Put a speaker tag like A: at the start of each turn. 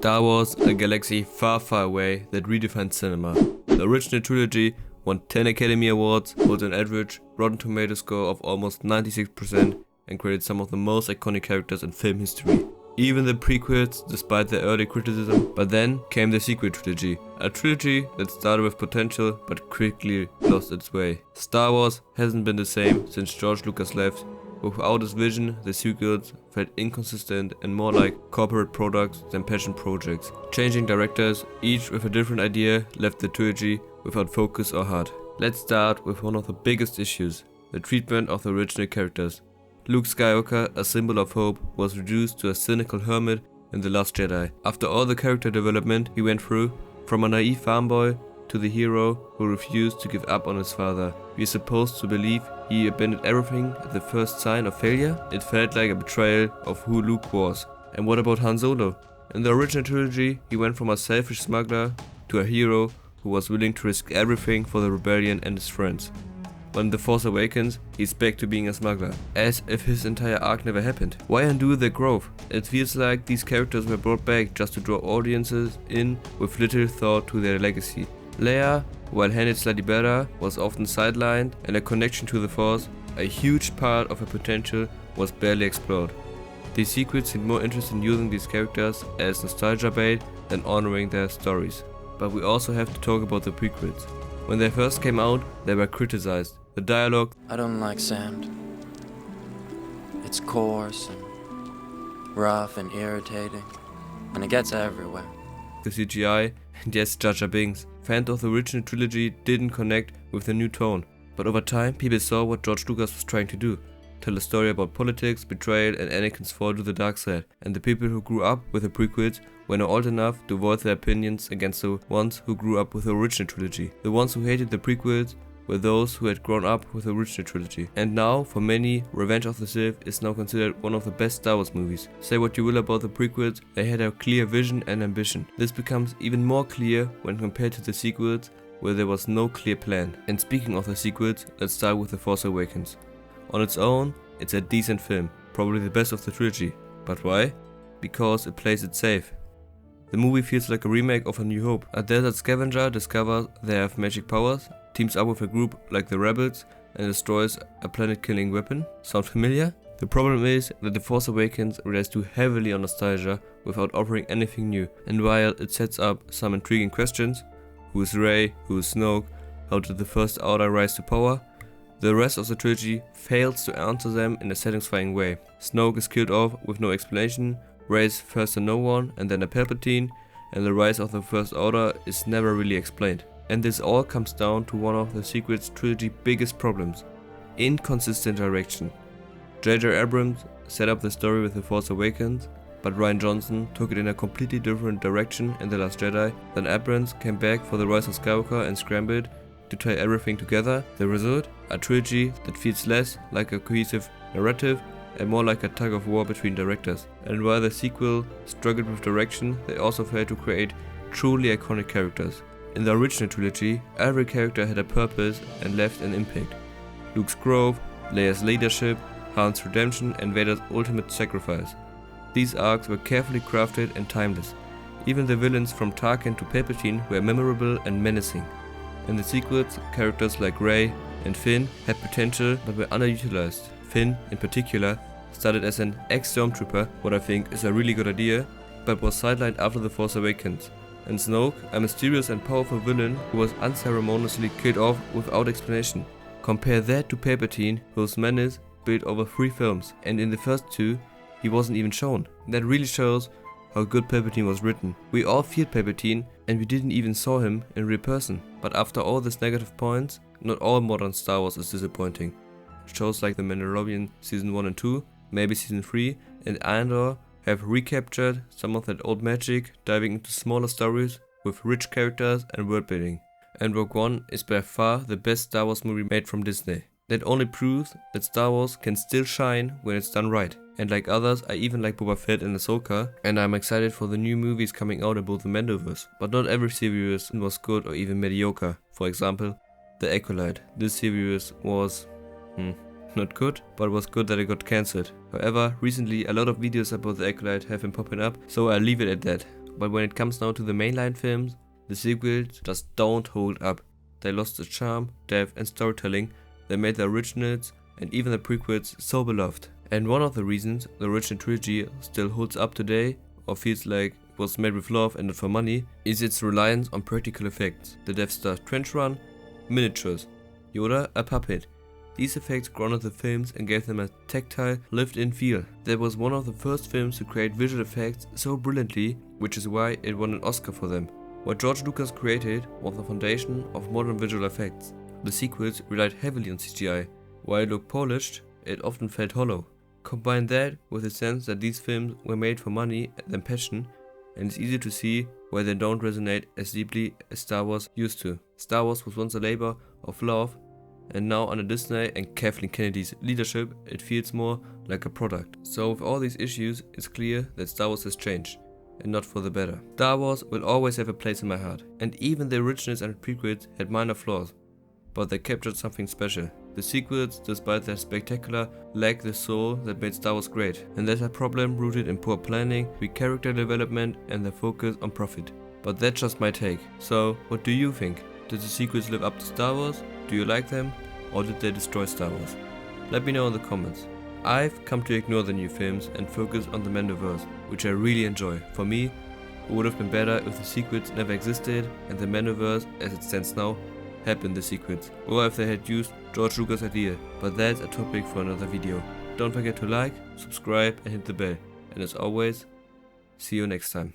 A: Star Wars, a galaxy far, far away that redefined cinema. The original trilogy won 10 Academy Awards, holds an average Rotten Tomatoes score of almost 96%, and created some of the most iconic characters in film history. Even the prequels, despite their early criticism. But then came the sequel trilogy, a trilogy that started with potential but quickly lost its way. Star Wars hasn't been the same since George Lucas left. Without his vision, the sequels felt inconsistent and more like corporate products than passion projects. Changing directors, each with a different idea, left the trilogy without focus or heart. Let's start with one of the biggest issues, the treatment of the original characters. Luke Skywalker, a symbol of hope, was reduced to a cynical hermit in The Last Jedi. After all the character development he went through, from a naive farm boy to the hero who refused to give up on his father, we are supposed to believe he abandoned everything at the first sign of failure? It felt like a betrayal of who Luke was. And what about Han Solo? In the original trilogy, he went from a selfish smuggler to a hero who was willing to risk everything for the rebellion and his friends. But in The Force Awakens, he's back to being a smuggler, as if his entire arc never happened. Why undo their growth? It feels like these characters were brought back just to draw audiences in with little thought to their legacy. Leia, while handled slightly better, was often sidelined, and a connection to the Force, a huge part of her potential, was barely explored. These sequels seemed more interested in using these characters as nostalgia bait than honoring their stories. But we also have to talk about the prequels. When they first came out, they were criticized. The dialogue,
B: I don't like sand. It's coarse and rough and irritating, and it gets everywhere.
A: the CGI, and yes, Jar Jar Binks. Fans of the original trilogy didn't connect with the new tone, but over time people saw what George Lucas was trying to do. Tell a story about politics, betrayal, and Anakin's fall to the dark side, and the people who grew up with the prequels were not old enough to voice their opinions against the ones who grew up with the original trilogy. The ones who hated the prequels were those who had grown up with the original trilogy. And now, for many, Revenge of the Sith is now considered one of the best Star Wars movies. Say what you will about the prequels, they had a clear vision and ambition. This becomes even more clear when compared to the sequels, where there was no clear plan. And speaking of the sequels, let's start with The Force Awakens. On its own, it's a decent film, probably the best of the trilogy. But why? Because it plays it safe. The movie feels like a remake of A New Hope. A desert scavenger discovers they have magic powers, teams up with a group like the Rebels, and destroys a planet-killing weapon. Sound familiar? The problem is that The Force Awakens relies too heavily on nostalgia without offering anything new. And while it sets up some intriguing questions, who is Rey, who is Snoke, how did the First Order rise to power, the rest of the trilogy fails to answer them in a satisfying way. Snoke is killed off with no explanation, Rey is first a no one and then a Palpatine, and the rise of the First Order is never really explained. And this all comes down to one of the sequel's trilogy's biggest problems: inconsistent direction. J.J. Abrams set up the story with The Force Awakens, but Rian Johnson took it in a completely different direction in The Last Jedi. Then Abrams came back for The Rise of Skywalker and scrambled to tie everything together. The result? A trilogy that feels less like a cohesive narrative and more like a tug of war between directors. And while the sequel struggled with direction, they also failed to create truly iconic characters. In the original trilogy, every character had a purpose and left an impact. Luke's growth, Leia's leadership, Han's redemption, and Vader's ultimate sacrifice. These arcs were carefully crafted and timeless. Even the villains from Tarkin to Palpatine were memorable and menacing. In the sequels, characters like Rey and Finn had potential but were underutilized. Finn, in particular, started as an ex-stormtrooper, what I think is a really good idea, but was sidelined after The Force Awakens. And Snoke, a mysterious and powerful villain who was unceremoniously killed off without explanation. Compare that to Palpatine, whose menace built over 3 films, and in the first 2, he wasn't even shown. That really shows how good Palpatine was written. We all feared Palpatine, and we didn't even saw him in real person. But after all these negative points, not all modern Star Wars is disappointing. Shows like The Mandalorian Season 1 and 2, maybe Season 3, and Andor have recaptured some of that old magic, diving into smaller stories with rich characters and world building. And Rogue One is by far the best Star Wars movie made from Disney. That only proves that Star Wars can still shine when it's done right. And like others, I even like Boba Fett and Ahsoka, and I'm excited for the new movies coming out about the Mandoverse. But not every series was good or even mediocre. For example, The Acolyte. This series was not good, but was good that it got cancelled. However, recently a lot of videos about The Acolyte have been popping up, so I'll leave it at that. But when it comes now to the mainline films, the sequels just don't hold up. They lost the charm, depth and storytelling that made the originals and even the prequels so beloved. And one of the reasons the original trilogy still holds up today, or feels like it was made with love and not for money, is its reliance on practical effects. The Death Star trench run, miniatures, Yoda a puppet. These effects grounded the films and gave them a tactile, lived-in feel. That was one of the first films to create visual effects so brilliantly, which is why it won an Oscar for them. What George Lucas created was the foundation of modern visual effects. The sequels relied heavily on CGI. While it looked polished, it often felt hollow. Combine that with the sense that these films were made for money than passion, and it's easy to see why they don't resonate as deeply as Star Wars used to. Star Wars was once a labor of love, and now under Disney and Kathleen Kennedy's leadership, it feels more like a product. So with all these issues, it's clear that Star Wars has changed, and not for the better. Star Wars will always have a place in my heart, and even the originals and prequels had minor flaws, but they captured something special. The sequels, despite their spectacular, lack the soul that made Star Wars great, and there's a problem rooted in poor planning, weak character development and the focus on profit. But that's just my take. So, what do you think? Did the sequels live up to Star Wars? Do you like them? Or did they destroy Star Wars? Let me know in the comments. I've come to ignore the new films and focus on the Mandoverse, which I really enjoy. For me, it would have been better if the sequels never existed and the Mandoverse, as it stands now, had been the sequels, or if they had used George Lucas' idea, but that's a topic for another video. Don't forget to like, subscribe and hit the bell. And as always, see you next time.